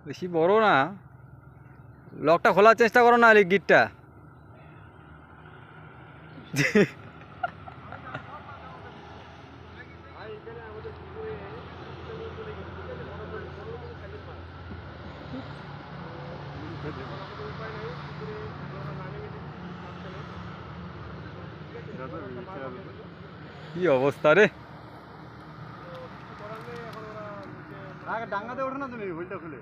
বেশি বড় না, লকটা খোলার চেষ্টা করো না গিটটা। কি অবস্থা রে, ডাঙ্গাতে ওঠে না তুমি হুইলটা খুলে?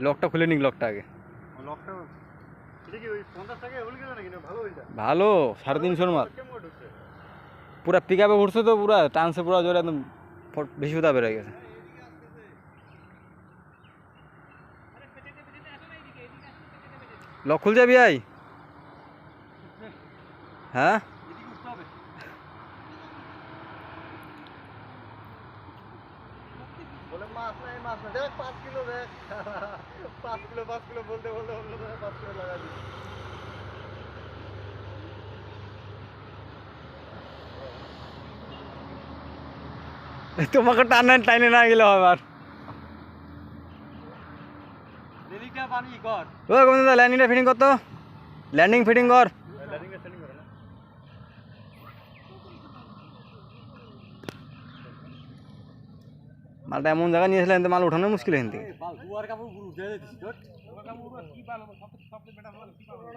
লকটা খুলে নিক, লকটা আগে। লকটা এটা কি ওই 50 টাকায় হুইল গেল নাকি? না ভালো হুইলটা? ভালো, 350 মাল। পুরা পিক আপে উঠছে তো, পুরা টানছে, পুরা জোরে একদম বেশি উঠা বেড়ে গেছে। লক খুলছে ভাই? হ্যাঁ বলে মাছ নাই, মাছ না, দেখ 5 কিলো, দেখ 5 কিলো 5 কিলো বলতে বলতে বলতে 5 কিলো লাগা দিই। তোমাকে টানে টাইনে না গেলে হবে। আর দিদিটা পানি কর, ও গোবিন্দ, ল্যান্ডিংটা ফিটিং কর তো, ল্যান্ডিং ফিটিং কর। ল্যান্ডিংটা সেটিং করে না। মালটা এমন জায়গায় নিয়েছিলেন তো মাল উঠানো মুশকিল এখান থেকে। বাল দুয়ার কাপড় পুরো উঠে দিছিস, কি বাল সব বেটা কি বাল